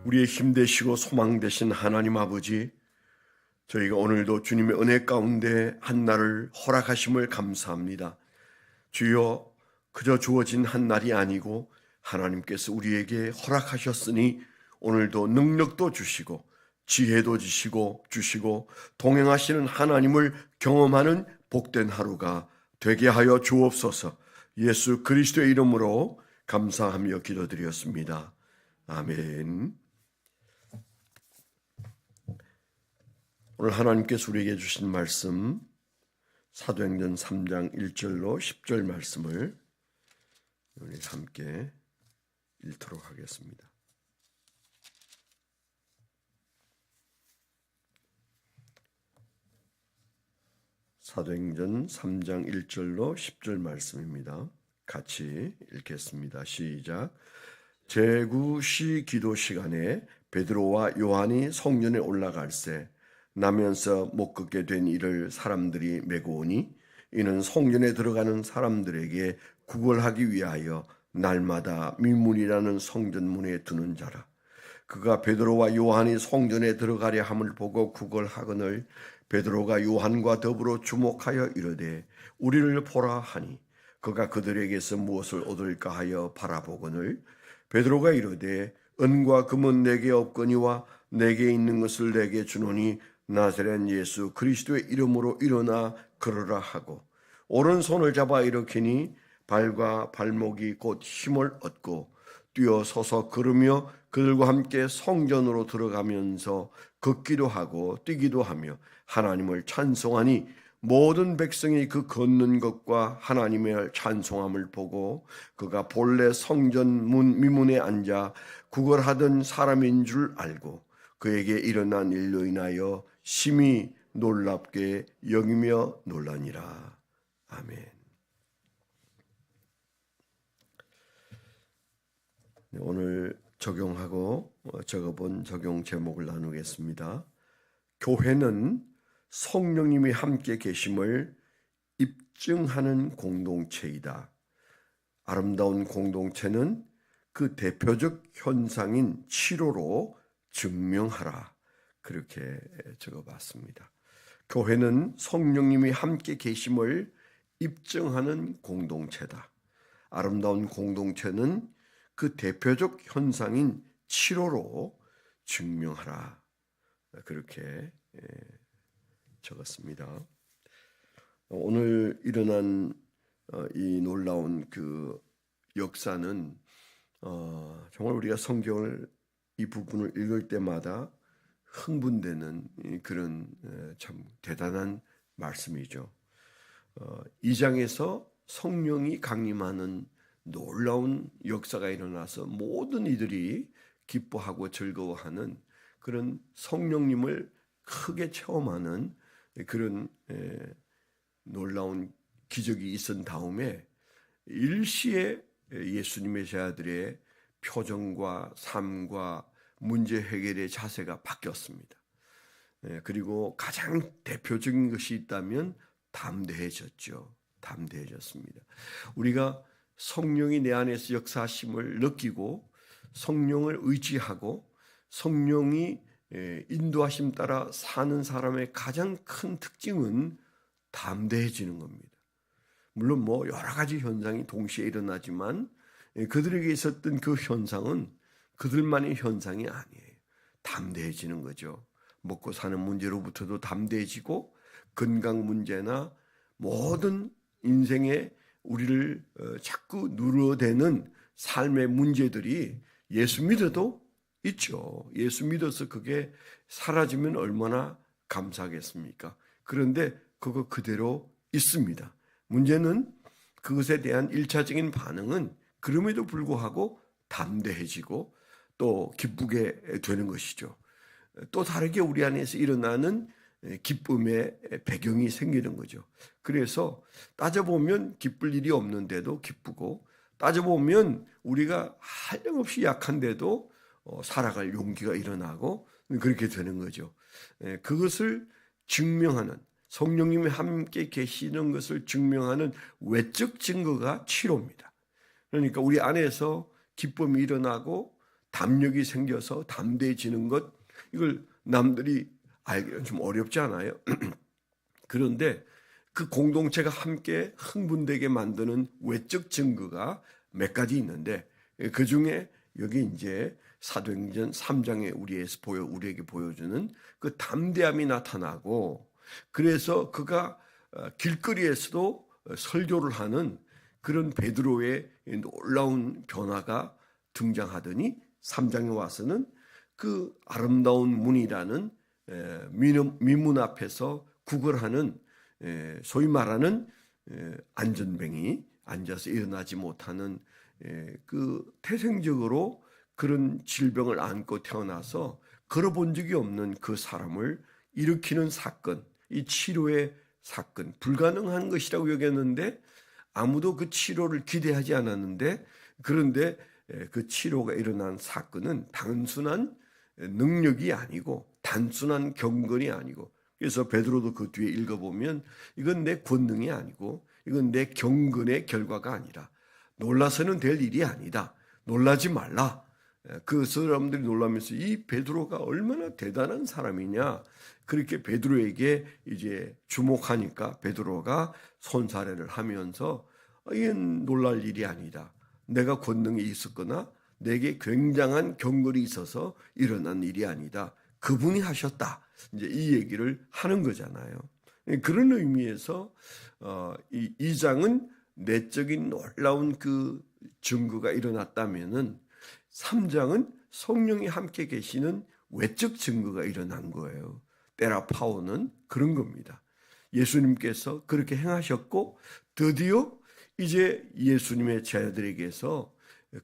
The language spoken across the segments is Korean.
우리의 힘 되시고 소망 되신 하나님 아버지, 저희가 오늘도 주님의 은혜 가운데 한 날을 허락하심을 감사합니다. 주여, 그저 주어진 한 날이 아니고 하나님께서 우리에게 허락하셨으니 오늘도 능력도 주시고 지혜도 주시고 동행하시는 하나님을 경험하는 복된 하루가 되게 하여 주옵소서. 예수 그리스도의 이름으로 감사하며 기도드렸습니다. 아멘. 오늘 하나님께서 우리에게 주신 말씀, 사도행전 3장 1절로 10절 말씀을 우리 함께 읽도록 하겠습니다. 사도행전 3장 1절로 10절 말씀입니다. 같이 읽겠습니다. 시작. 제9시 기도 시간에 베드로와 요한이 성전에 올라갈새 나면서 못 걷게 된 이를 사람들이 메고 오니 이는 성전에 들어가는 사람들에게 구걸하기 위하여 날마다 민문이라는 성전문에 두는 자라. 그가 베드로와 요한이 성전에 들어가려 함을 보고 구걸하거늘 베드로가 요한과 더불어 주목하여 이르되 우리를 보라 하니 그가 그들에게서 무엇을 얻을까 하여 바라보거늘 베드로가 이르되 은과 금은 내게 없거니와 내게 있는 것을 내게 주노니 나사렛 예수 그리스도의 이름으로 일어나 걸으라 하고 오른손을 잡아 일으키니 발과 발목이 곧 힘을 얻고 뛰어 서서 걸으며 그들과 함께 성전으로 들어가면서 걷기도 하고 뛰기도 하며 하나님을 찬송하니 모든 백성이 그 걷는 것과 하나님의 찬송함을 보고 그가 본래 성전 미문에 앉아 구걸하던 사람인 줄 알고 그에게 일어난 일로 인하여 심히 놀랍게 여기며 놀라니라. 아멘. 오늘 적용하고 적어본 적용 제목을 나누겠습니다. 교회는 성령님이 함께 계심을 입증하는 공동체이다. 아름다운 공동체는 그 대표적 현상인 치료로 증명하라. 그렇게 적어봤습니다. 교회는 성령님이 함께 계심을 입증하는 공동체다. 아름다운 공동체는 그 대표적 현상인 치료로 증명하라. 그렇게 적었습니다. 오늘 일어난 이 놀라운 그 역사는 정말 우리가 성경을 이 부분을 읽을 때마다 흥분되는 그런 참 대단한 말씀이죠. 2장에서 성령이 강림하는 놀라운 역사가 일어나서 모든 이들이 기뻐하고 즐거워하는 그런 성령님을 크게 체험하는 그런 놀라운 기적이 있은 다음에 일시에 예수님의 제자들의 표정과 삶과 문제 해결의 자세가 바뀌었습니다. 그리고 가장 대표적인 것이 있다면 담대해졌죠. 담대해졌습니다. 우리가 성령이 내 안에서 역사하심을 느끼고 성령을 의지하고 성령이 인도하심 따라 사는 사람의 가장 큰 특징은 담대해지는 겁니다. 물론 여러 가지 현상이 동시에 일어나지만 그들에게 있었던 그 현상은 그들만의 현상이 아니에요. 담대해지는 거죠. 먹고 사는 문제로부터도 담대해지고 건강 문제나 모든 인생에 우리를 자꾸 누르대는 삶의 문제들이 예수 믿어도 있죠. 예수 믿어서 그게 사라지면 얼마나 감사하겠습니까? 그런데 그거 그대로 있습니다. 문제는 그것에 대한 1차적인 반응은 그럼에도 불구하고 담대해지고 또 기쁘게 되는 것이죠. 또 다르게 우리 안에서 일어나는 기쁨의 배경이 생기는 거죠. 그래서 따져보면 기쁠 일이 없는데도 기쁘고 따져보면 우리가 한량없이 약한데도 살아갈 용기가 일어나고 그렇게 되는 거죠. 그것을 증명하는 성령님이 함께 계시는 것을 증명하는 외적 증거가 치료입니다. 그러니까 우리 안에서 기쁨이 일어나고 담력이 생겨서 담대해지는 것, 이걸 남들이 알기는 좀 어렵지 않아요? 그런데 그 공동체가 함께 흥분되게 만드는 외적 증거가 몇 가지 있는데, 그 중에 여기 이제 사도행전 3장에 우리에게 보여주는 그 담대함이 나타나고, 그래서 그가 길거리에서도 설교를 하는 그런 베드로의 놀라운 변화가 등장하더니 3장에 와서는 그 아름다운 문이라는 미문 앞에서 구걸하는, 소위 말하는 안전뱅이, 앉아서 일어나지 못하는 그 태생적으로 그런 질병을 안고 태어나서 걸어본 적이 없는 그 사람을 일으키는 사건, 이 치료의 사건, 불가능한 것이라고 여겼는데 아무도 그 치료를 기대하지 않았는데, 그런데 그 치료가 일어난 사건은 단순한 능력이 아니고 단순한 경건이 아니고, 그래서 베드로도 그 뒤에 읽어보면 이건 내 권능이 아니고 이건 내 경건의 결과가 아니라 놀라서는 될 일이 아니다. 놀라지 말라. 그 사람들이 놀라면서 이 베드로가 얼마나 대단한 사람이냐, 그렇게 베드로에게 이제 주목하니까 베드로가 손사래를 하면서 이건 놀랄 일이 아니다. 내가 권능이 있었거나 내게 굉장한 경건이 있어서 일어난 일이 아니다. 그분이 하셨다. 이제 이 얘기를 하는 거잖아요. 그런 의미에서 이 2장은 내적인 놀라운 그 증거가 일어났다면은 3장은 성령이 함께 계시는 외적 증거가 일어난 거예요. 테라파오는 그런 겁니다. 예수님께서 그렇게 행하셨고 드디어 이제 예수님의 제자들에게서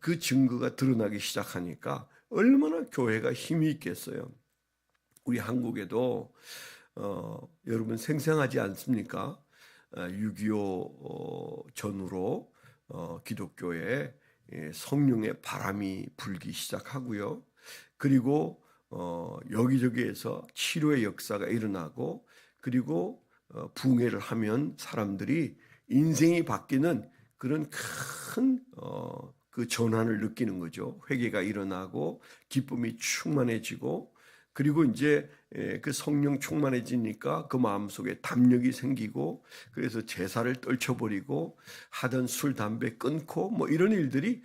그 증거가 드러나기 시작하니까 얼마나 교회가 힘이 있겠어요. 우리 한국에도 여러분 생생하지 않습니까? 6.25 전후로 기독교에 성령의 바람이 불기 시작하고요. 그리고 여기저기에서 치료의 역사가 일어나고, 그리고 부흥회를 하면 사람들이 인생이 바뀌는 그런 큰 그 전환을 느끼는 거죠. 회개가 일어나고 기쁨이 충만해지고, 그리고 이제 그 성령 충만해지니까 그 마음속에 담력이 생기고, 그래서 제사를 떨쳐버리고 하던 술 담배 끊고 뭐 이런 일들이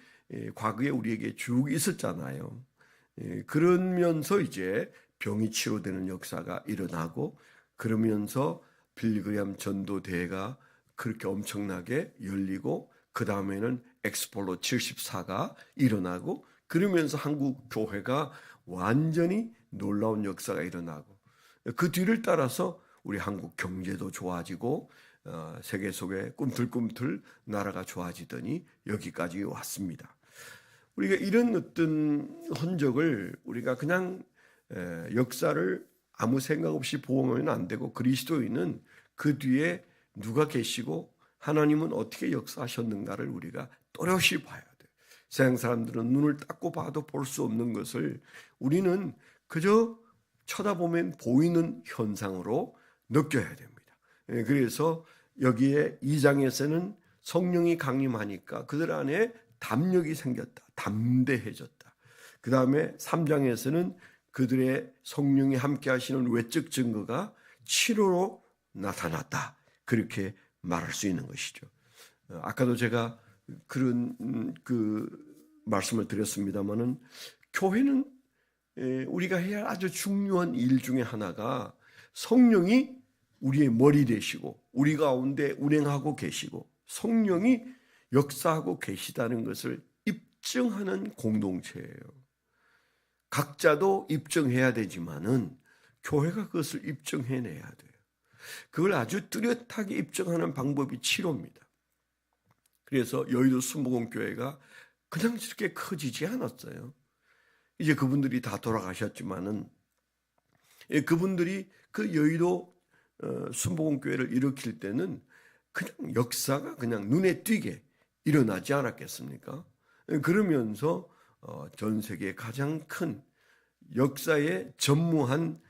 과거에 우리에게 쭉 있었잖아요. 그러면서 이제 병이 치료되는 역사가 일어나고, 그러면서 빌그램 전도대회가 그렇게 엄청나게 열리고, 그 다음에는 엑스폴로 74가 일어나고, 그러면서 한국 교회가 완전히 놀라운 역사가 일어나고, 그 뒤를 따라서 우리 한국 경제도 좋아지고 세계 속에 꿈틀꿈틀 나라가 좋아지더니 여기까지 왔습니다. 우리가 이런 어떤 흔적을 우리가 그냥 역사를 아무 생각 없이 보면 안 되고, 그리스도인은 그 뒤에 누가 계시고 하나님은 어떻게 역사하셨는가를 우리가 또렷이 봐야 돼요. 세상 사람들은 눈을 닦고 봐도 볼 수 없는 것을 우리는 그저 쳐다보면 보이는 현상으로 느껴야 됩니다. 그래서 여기에 2장에서는 성령이 강림하니까 그들 안에 담력이 생겼다. 담대해졌다. 그 다음에 3장에서는 그들의 성령이 함께 하시는 외적 증거가 치료로 나타났다. 그렇게 말할 수 있는 것이죠. 아까도 제가 그런 그 말씀을 드렸습니다마는, 교회는 우리가 해야 할 아주 중요한 일 중에 하나가 성령이 우리의 머리 되시고 우리 가운데 운행하고 계시고 성령이 역사하고 계시다는 것을 입증하는 공동체예요. 각자도 입증해야 되지만은 교회가 그것을 입증해내야 돼요. 그걸 아주 뚜렷하게 입증하는 방법이 치료입니다. 그래서 여의도 순복음교회가 그냥 저렇게 커지지 않았어요. 이제 그분들이 다 돌아가셨지만은 그분들이 그 여의도 순복음교회를 일으킬 때는 그냥 역사가 그냥 눈에 띄게 일어나지 않았겠습니까? 그러면서 전 세계 가장 큰 역사에 전무한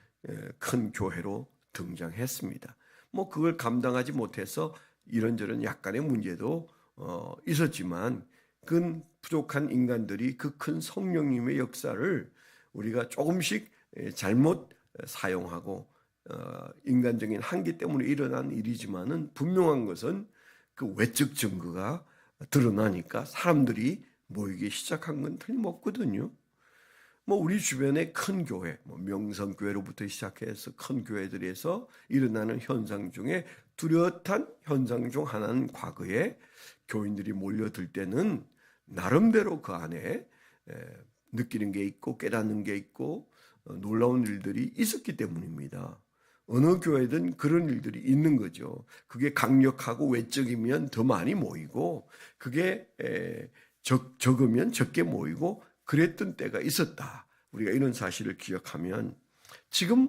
큰 교회로 등장했습니다. 뭐 그걸 감당하지 못해서 이런저런 약간의 문제도 있었지만, 그건 부족한 인간들이 그 큰 성령님의 역사를 우리가 조금씩 잘못 사용하고 인간적인 한계 때문에 일어난 일이지만은 분명한 것은 그 외적 증거가 드러나니까 사람들이 모이기 시작한 건 틀림없거든요. 뭐 우리 주변의 큰 교회, 뭐 명성교회로부터 시작해서 큰 교회들에서 일어나는 현상 중에 뚜렷한 현상 중 하나는 과거에 교인들이 몰려들 때는 나름대로 그 안에 느끼는 게 있고 깨닫는 게 있고 놀라운 일들이 있었기 때문입니다. 어느 교회든 그런 일들이 있는 거죠. 그게 강력하고 외적이면 더 많이 모이고 그게 적으면 적게 모이고 그랬던 때가 있었다. 우리가 이런 사실을 기억하면 지금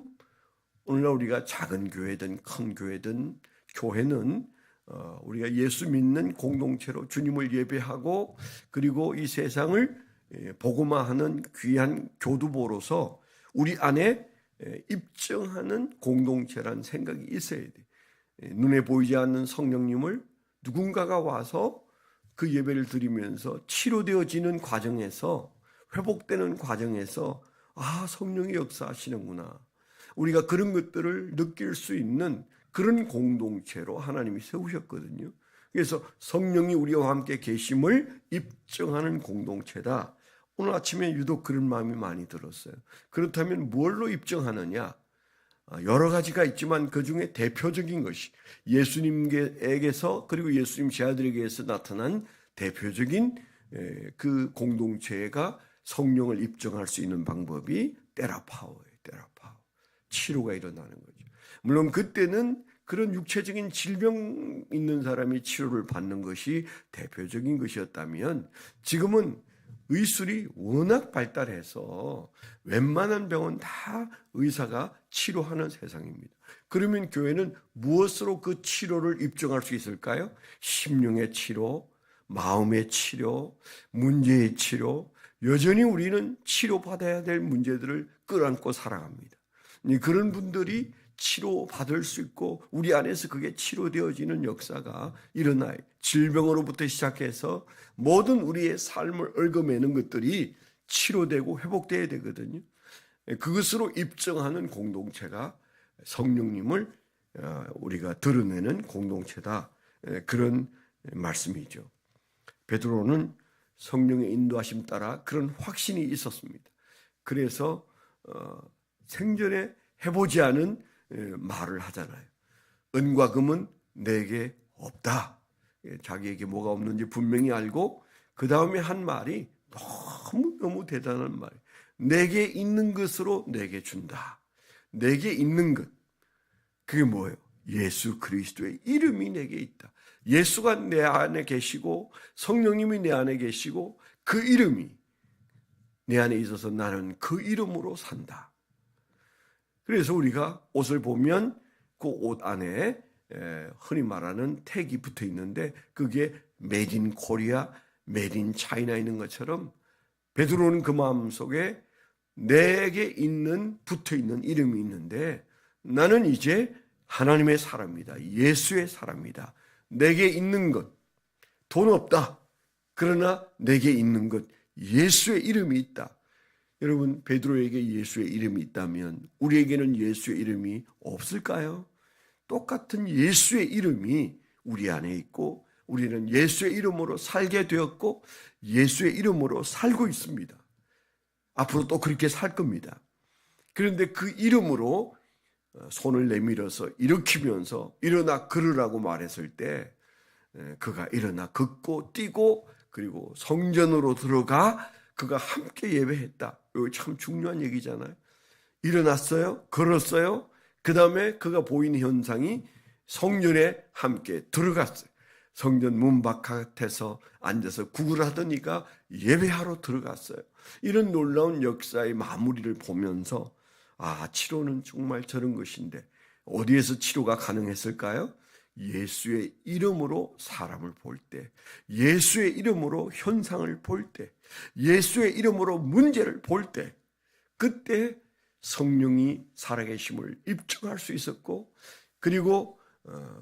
오늘날 우리가 작은 교회든 큰 교회든 교회는 우리가 예수 믿는 공동체로 주님을 예배하고 그리고 이 세상을 복음화하는 귀한 교두보로서 우리 안에 입증하는 공동체라는 생각이 있어야 돼. 눈에 보이지 않는 성령님을 누군가가 와서 그 예배를 드리면서 치료되어지는 과정에서 회복되는 과정에서 성령이 역사하시는구나. 우리가 그런 것들을 느낄 수 있는 그런 공동체로 하나님이 세우셨거든요. 그래서 성령이 우리와 함께 계심을 입증하는 공동체다. 오늘 아침에 유독 그런 마음이 많이 들었어요. 그렇다면 뭘로 입증하느냐? 여러 가지가 있지만 그 중에 대표적인 것이 예수님에게서 그리고 예수님 제자들에게서 나타난 대표적인 그 공동체가 성령을 입증할 수 있는 방법이 테라파워예요. 테라파워. 치료가 일어나는 거죠. 물론 그때는 그런 육체적인 질병 있는 사람이 치료를 받는 것이 대표적인 것이었다면 지금은 의술이 워낙 발달해서 웬만한 병은 다 의사가 치료하는 세상입니다. 그러면 교회는 무엇으로 그 치료를 입증할 수 있을까요? 심령의 치료, 마음의 치료, 문제의 치료. 여전히 우리는 치료받아야 될 문제들을 끌어안고 살아갑니다. 그런 분들이 치료받을 수 있고 우리 안에서 그게 치료되어지는 역사가 일어나요. 질병으로부터 시작해서 모든 우리의 삶을 얽어매는 것들이 치료되고 회복되어야 되거든요. 그것으로 입증하는 공동체가 성령님을 우리가 드러내는 공동체다. 그런 말씀이죠. 베드로는 성령의 인도하심 따라 그런 확신이 있었습니다. 그래서 생전에 해보지 않은 말을 하잖아요. 은과 금은 내게 없다. 자기에게 뭐가 없는지 분명히 알고 그 다음에 한 말이 너무 대단한 말이에요. 내게 있는 것으로 내게 준다. 내게 있는 것. 그게 뭐예요? 예수 그리스도의 이름이 내게 있다. 예수가 내 안에 계시고 성령님이 내 안에 계시고 그 이름이 내 안에 있어서 나는 그 이름으로 산다. 그래서 우리가 옷을 보면 그 옷 안에 흔히 말하는 태기 붙어 있는데 그게 메이드 인 코리아, 메이드 인 차이나 있는 것처럼 베드로는 그 마음속에 내게 있는 붙어 있는 이름이 있는데 나는 이제 하나님의 사람이다. 예수의 사람이다. 내게 있는 것, 돈 없다. 그러나 내게 있는 것, 예수의 이름이 있다. 여러분, 베드로에게 예수의 이름이 있다면 우리에게는 예수의 이름이 없을까요? 똑같은 예수의 이름이 우리 안에 있고 우리는 예수의 이름으로 살게 되었고 예수의 이름으로 살고 있습니다. 앞으로 또 그렇게 살 겁니다. 그런데 그 이름으로 손을 내밀어서 일으키면서 일어나 걸으라고 말했을 때 그가 일어나 걷고 뛰고 그리고 성전으로 들어가 그가 함께 예배했다. 이거 참 중요한 얘기잖아요. 일어났어요. 걸었어요. 그 다음에 그가 보이는 현상이 성전에 함께 들어갔어요. 성전 문 바깥에서 앉아서 구걸하더니가 예배하러 들어갔어요. 이런 놀라운 역사의 마무리를 보면서 치료는 정말 저런 것인데 어디에서 치료가 가능했을까요? 예수의 이름으로 사람을 볼 때, 예수의 이름으로 현상을 볼 때, 예수의 이름으로 문제를 볼 때, 그때 성령이 살아계심을 입증할 수 있었고 그리고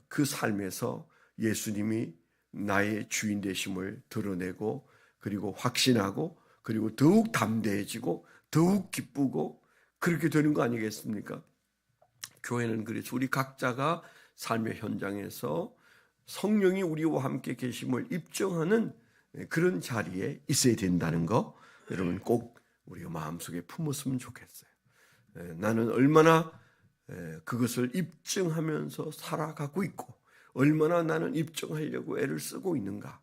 그 삶에서 예수님이 나의 주인 되심을 드러내고 그리고 확신하고 그리고 더욱 담대해지고 더욱 기쁘고 그렇게 되는 거 아니겠습니까? 교회는 그래서 우리 각자가 삶의 현장에서 성령이 우리와 함께 계심을 입증하는 그런 자리에 있어야 된다는 거 여러분 꼭 우리가 마음속에 품었으면 좋겠어요. 나는 얼마나 그것을 입증하면서 살아가고 있고 얼마나 나는 입증하려고 애를 쓰고 있는가.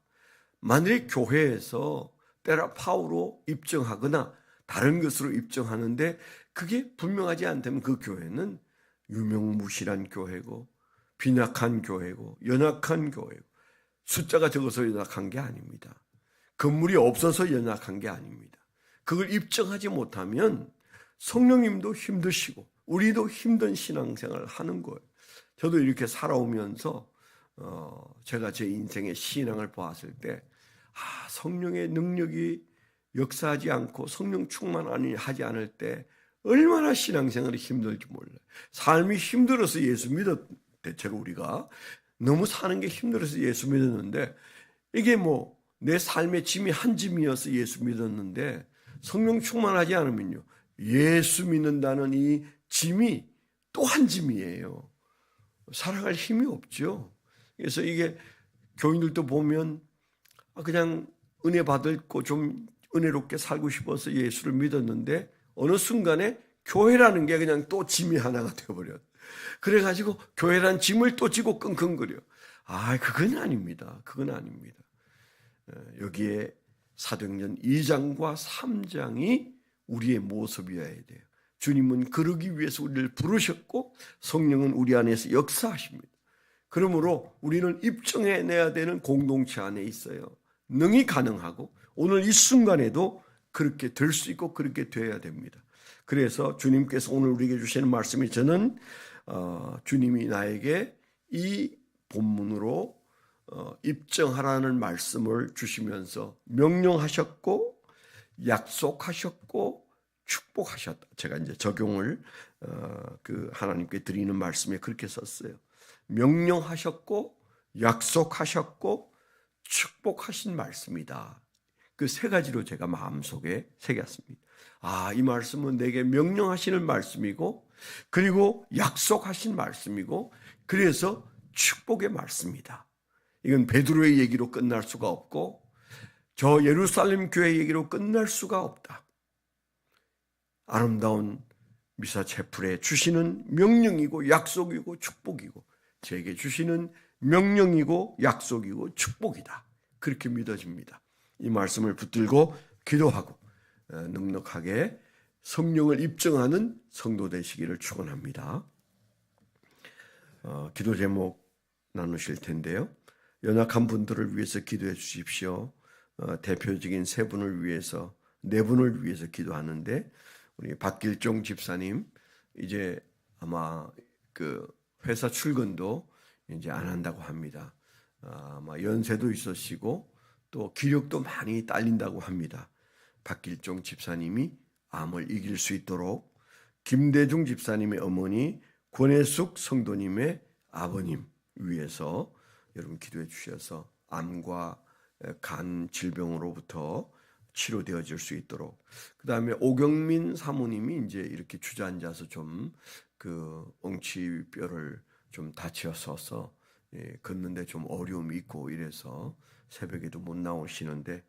만일에 교회에서 테라파우로 입증하거나 다른 것으로 입증하는데 그게 분명하지 않다면 그 교회는 유명무실한 교회고 빈약한 교회고 연약한 교회고 숫자가 적어서 연약한 게 아닙니다. 건물이 없어서 연약한 게 아닙니다. 그걸 입증하지 못하면 성령님도 힘드시고 우리도 힘든 신앙생활을 하는 거예요. 저도 이렇게 살아오면서 제가 제 인생의 신앙을 보았을 때 성령의 능력이 역사하지 않고 성령 충만하지 않을 때 얼마나 신앙생활이 힘들지 몰라요. 삶이 힘들어서 예수 믿었 대체로 우리가 너무 사는 게 힘들어서 예수 믿었는데 이게 뭐 내 삶의 짐이 한 짐이어서 예수 믿었는데 성령 충만하지 않으면요 예수 믿는다는 이 짐이 또 한 짐이에요. 살아갈 힘이 없죠. 그래서 이게 교인들도 보면 그냥 은혜 받고 좀 은혜롭게 살고 싶어서 예수를 믿었는데 어느 순간에 교회라는 게 그냥 또 짐이 하나가 되어버려요. 그래가지고 교회란 짐을 또 지고 끙끙거려. 그건 아닙니다. 그건 아닙니다. 여기에 사도행전 2장과 3장이 우리의 모습이어야 돼요. 주님은 그러기 위해서 우리를 부르셨고 성령은 우리 안에서 역사하십니다. 그러므로 우리는 입증해내야 되는 공동체 안에 있어요. 능히 가능하고 오늘 이 순간에도 그렇게 될 수 있고 그렇게 되어야 됩니다. 그래서 주님께서 오늘 우리에게 주시는 말씀이 저는 주님이 나에게 이 본문으로 입증하라는 말씀을 주시면서 명령하셨고 약속하셨고 축복하셨다. 제가 이제 적용을 그 하나님께 드리는 말씀에 그렇게 썼어요. 명령하셨고 약속하셨고 축복하신 말씀이다. 그 세 가지로 제가 마음속에 새겼습니다. 이 말씀은 내게 명령하시는 말씀이고 그리고 약속하신 말씀이고 그래서 축복의 말씀이다. 이건 베드로의 얘기로 끝날 수가 없고 저 예루살렘 교회 얘기로 끝날 수가 없다. 아름다운 미사 채플에 주시는 명령이고 약속이고 축복이고 제게 주시는 명령이고 약속이고 축복이다. 그렇게 믿어집니다. 이 말씀을 붙들고 기도하고 넉넉하게 성령을 입증하는 성도 되시기를 축원합니다. 기도 제목 나누실 텐데요. 연약한 분들을 위해서 기도해 주십시오. 대표적인 세 분을 위해서 네 분을 위해서 기도하는데 우리 박길종 집사님 이제 아마 그 회사 출근도 이제 안 한다고 합니다. 아마 연세도 있으시고 또 기력도 많이 딸린다고 합니다. 박길종 집사님이 암을 이길 수 있도록 김대중 집사님의 어머니 권혜숙 성도님의 아버님 위해서 여러분 기도해 주셔서 암과 간 질병으로부터 치료되어질 수 있도록. 그 다음에 오경민 사모님이 이제 이렇게 주저앉아서 좀 그 엉치뼈를 좀 다치어서 걷는데 좀 어려움이 있고 이래서 새벽에도 못 나오시는데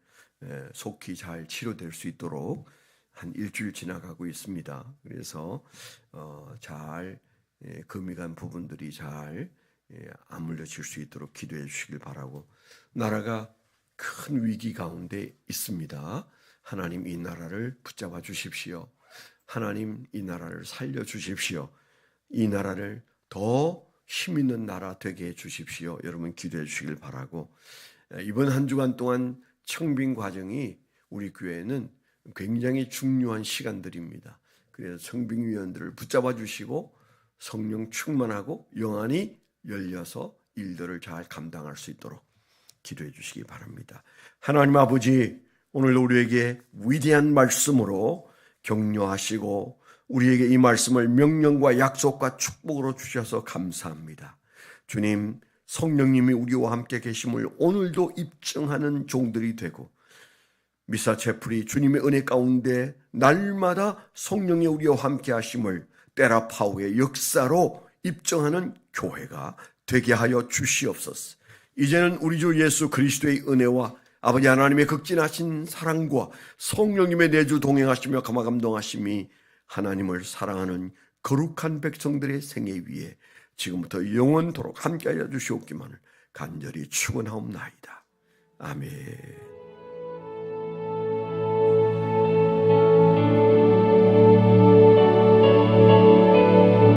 속히 잘 치료될 수 있도록 한 일주일 지나가고 있습니다. 그래서 잘 금이 간 부분들이 잘 아물려질 수 있도록 기도해 주시길 바라고. 나라가 큰 위기 가운데 있습니다. 하나님 이 나라를 붙잡아 주십시오. 하나님 이 나라를 살려 주십시오. 이 나라를 더 힘있는 나라 되게 해 주십시오. 여러분 기도해 주시길 바라고. 이번 한 주간 동안 청빙 과정이 우리 교회는 굉장히 중요한 시간들입니다. 그래서 청빙위원들을 붙잡아 주시고 성령 충만하고 영안이 열려서 일들을 잘 감당할 수 있도록 기도해 주시기 바랍니다. 하나님 아버지, 오늘 우리에게 위대한 말씀으로 격려하시고 우리에게 이 말씀을 명령과 약속과 축복으로 주셔서 감사합니다. 주님, 성령님이 우리와 함께 계심을 오늘도 입증하는 종들이 되고 미사 채플이 주님의 은혜 가운데 날마다 성령이 우리와 함께 하심을 때라파우의 역사로 입증하는 교회가 되게 하여 주시옵소서. 이제는 우리 주 예수 그리스도의 은혜와 아버지 하나님의 극진하신 사랑과 성령님의 내주 동행하시며 감화감동하심이 하나님을 사랑하는 거룩한 백성들의 생애 위에 지금부터 영원토록 함께하여 주시옵기만을 간절히 축원하옵나이다. 아멘.